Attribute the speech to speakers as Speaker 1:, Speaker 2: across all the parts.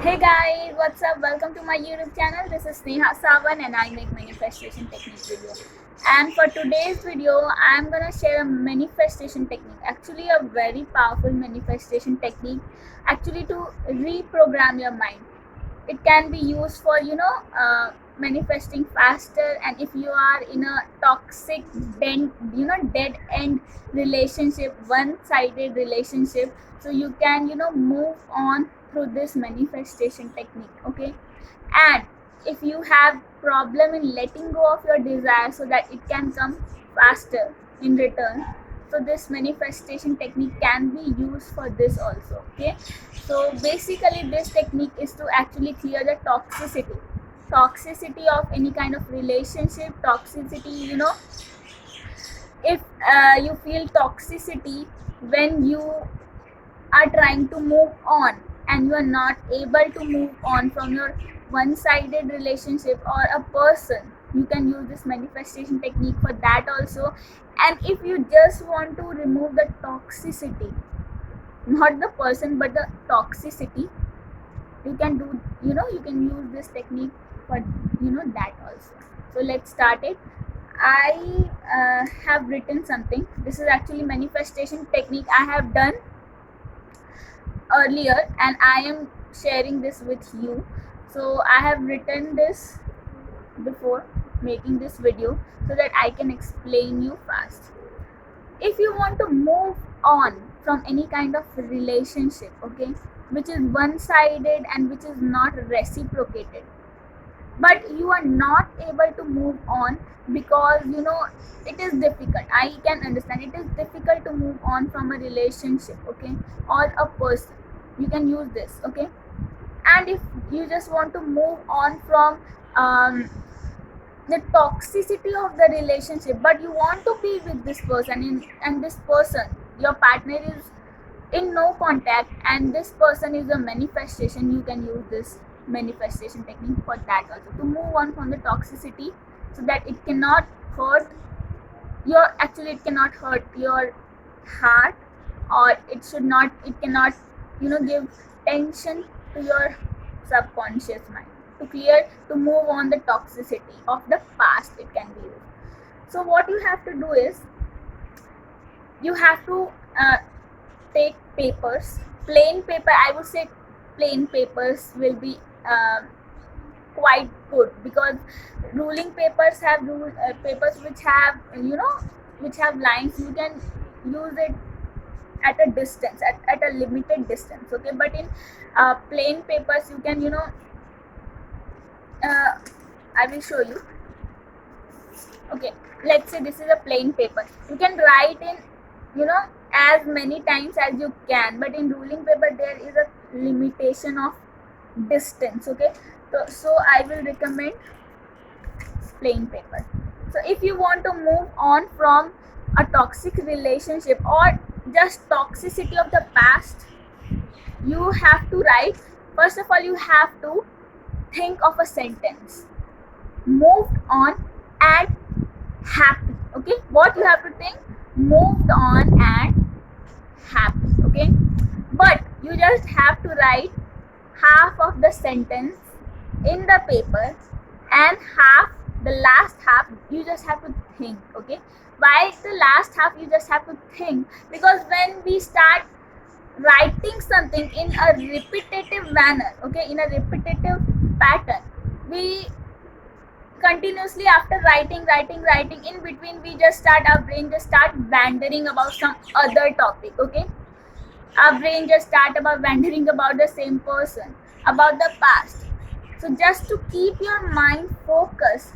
Speaker 1: Hey guys, what's up? Welcome to my YouTube channel. This is Sneha and I make manifestation technique video. And for today's video, I'm gonna share a manifestation technique. Actually, a very powerful manifestation technique. Actually, to reprogram your mind. It can be used for manifesting faster. And if you are in a toxic, dead end relationship, one-sided relationship, so you can move on through this manifestation technique. Okay, and if you have problem in letting go of your desire so that it can come faster in return, so this manifestation technique can be used for this also. Okay, so basically this technique is to actually clear the toxicity of any kind of relationship. Toxicity, if you feel toxicity when you are trying to move on and you are not able to move on from your one-sided relationship or a person, you can use this manifestation technique for that also. And if you just want to remove the toxicity, not the person but the toxicity, you can do, you can use this technique for that also. So let's start it. I have written something. This is actually manifestation technique I have done earlier and I am sharing this with you. So I have written this before making this video so that I can explain you fast. If you want to move on from any kind of relationship, okay, which is one-sided and which is not reciprocated, but you are not able to move on because it is difficult. I can understand it is difficult to move on from a relationship, okay, or a person. You can use this, okay. And if you just want to move on from the toxicity of the relationship, but you want to be with this person, and this person, your partner, is in no contact, and this person is a manifestation, you can use this manifestation technique for that also, to move on from the toxicity so that it cannot hurt it cannot hurt your heart, or it cannot give tension to your subconscious mind, to move on the toxicity of the past. It can be used. So what you have to do is, you have to take papers, plain paper. I would say plain papers will be quite good, because ruling papers have papers which have which have lines. You can use it at a distance, at a limited distance, okay. But in plain papers you can I will show you. Okay, let's say this is a plain paper. You can write in as many times as you can, but in ruling paper there is a limitation of distance, okay. So I will recommend plain paper. So if you want to move on from a toxic relationship or just toxicity of the past, you have to write. First of all, you have to think of a sentence: moved on and happy. Okay, what you have to think: moved on and happy. Okay, but you just have to write half of the sentence in the paper, and the last half you just have to think. Okay, why the last half you just have to think? Because when we start writing something in a repetitive manner, okay, in a repetitive pattern, we continuously, after writing, in between our brain just start wandering about some other topic, okay. Our brain just start about wandering about the same person, about the past. So just to keep your mind focused,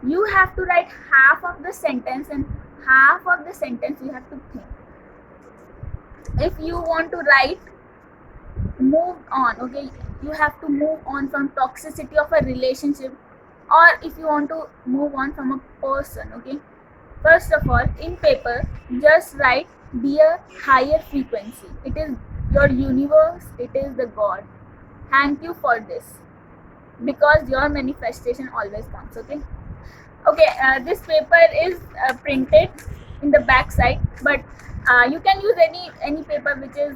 Speaker 1: you have to write half of the sentence, and half of the sentence you have to think. If you want to write moved on, okay, you have to move on from toxicity of a relationship, or if you want to move on from a person, okay. First of all, in paper, just write, dear higher frequency, it is your universe, it is the God, thank you for this, because your manifestation always comes, okay. This paper is printed in the back side, but you can use any paper which is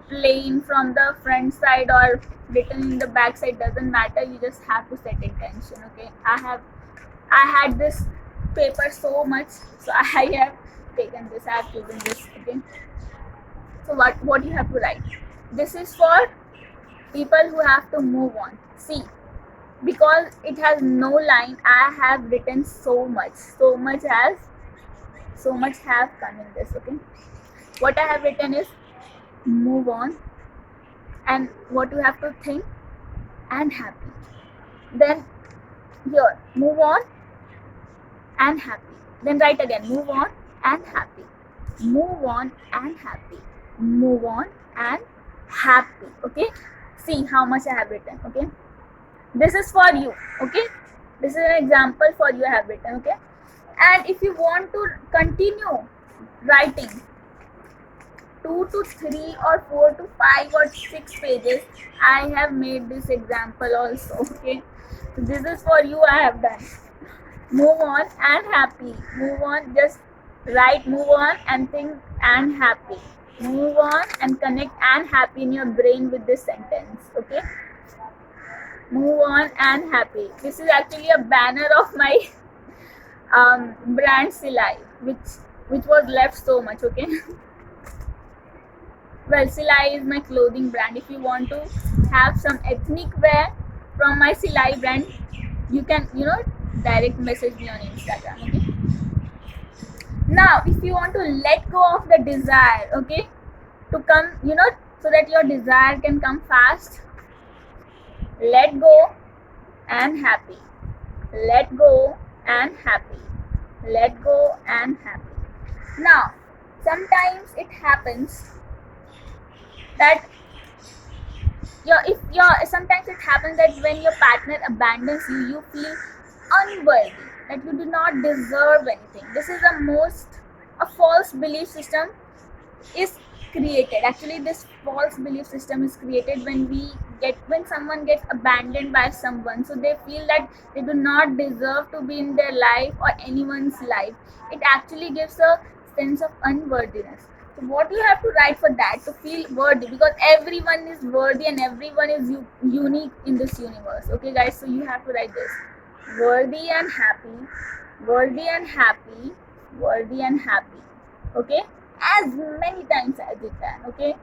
Speaker 1: plain from the front side or written in the back side, doesn't matter. You just have to set intention. Okay, I had this paper so much, so I have taken this, I have chosen this. Okay, so what you have to write, this is for people who have to move on. See, because it has no line, I have written so much have come in this. Okay, what I have written is move on, and what you have to think, and happy. Then here, move on and happy. Then write again, move on and happy. Move on and happy. Move on and happy. Okay, see how much I have written. Okay, this is for you. Okay, this is an example for you I have written. Okay, and if you want to continue writing 2 to 3 or 4 to 5 or 6 pages, I have made this example also. Okay, so this is for you I have done. Move on and happy. Move on, just write move on and think and happy. Move on and connect and happy in your brain with this sentence. Okay, move on and happy. This is actually a banner of my brand Silai, which was left so much. Okay, well, Silai is my clothing brand. If you want to have some ethnic wear from my Silai brand, you can direct message me on Instagram. Okay, now if you want to let go of the desire, okay, to come, so that your desire can come fast, let go and happy. Let go and happy. Let go and happy. Now, sometimes it happens that sometimes it happens that when your partner abandons you, you feel unworthy, that you do not deserve anything. This is a false belief system is created. Actually, this false belief system is created when someone gets abandoned by someone, so they feel that they do not deserve to be in their life or anyone's life. It actually gives a sense of unworthiness. So what you have to write for that, to feel worthy, because everyone is worthy and everyone is unique in this universe. Okay guys, so you have to write this: worthy and happy, worthy and happy, worthy and happy. Okay, as many times as you can. Okay,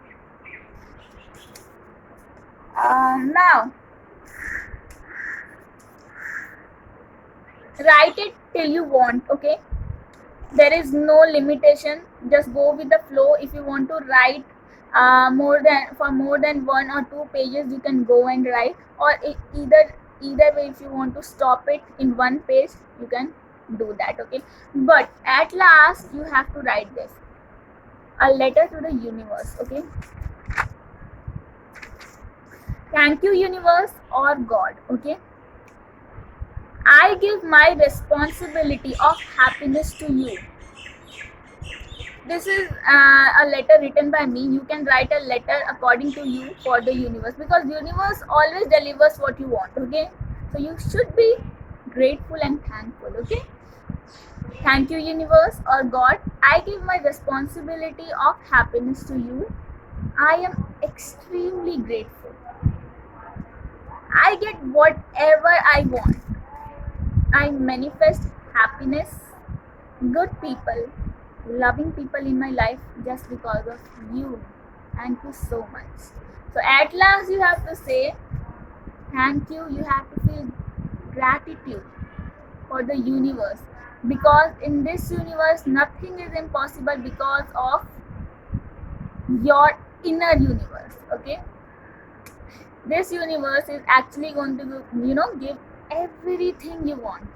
Speaker 1: now write it till you want. Okay, there is no limitation, just go with the flow. If you want to write more than 1 or 2 pages, you can go and write, or either way, if you want to stop it in 1 page, you can do that. Okay, but at last you have to write this: a letter to the universe. Okay, thank you universe or God. Okay, I give my responsibility of happiness to you. This is a letter written by me. You can write a letter according to you for the universe, because universe always delivers what you want. Okay, so you should be grateful and thankful. Okay, thank you universe or God, I give my responsibility of happiness to you. I am extremely grateful. I get whatever I want. I manifest happiness, good people, loving people in my life just because of you. Thank you so much. So at last you have to say thank you. You have to feel gratitude for the universe, because in this universe nothing is impossible because of your inner universe. Okay, this universe is actually going to give everything you want,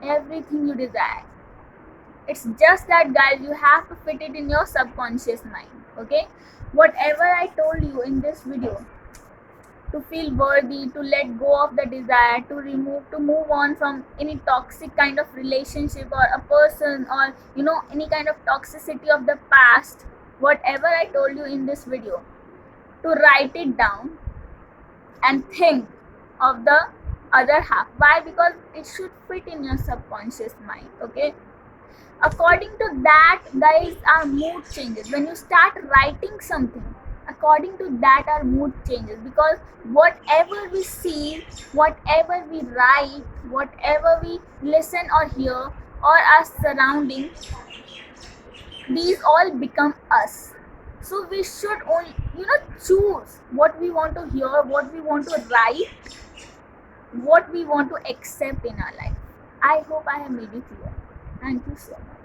Speaker 1: everything you desire. It's just that, guys, you have to fit it in your subconscious mind. Okay, whatever I told you in this video, to feel worthy, to let go of the desire, to move on from any toxic kind of relationship or a person, or any kind of toxicity of the past, whatever I told you in this video, to write it down and think of the other half. Why? Because it should fit in your subconscious mind. Okay, according to that, guys, our mood changes. When you start writing something, according to that our mood changes, because whatever we see, whatever we write, whatever we listen or hear, or our surroundings, these all become us. So we should only, choose what we want to hear, what we want to write, what we want to accept in our life. I hope I have made it clear. Thank you so much.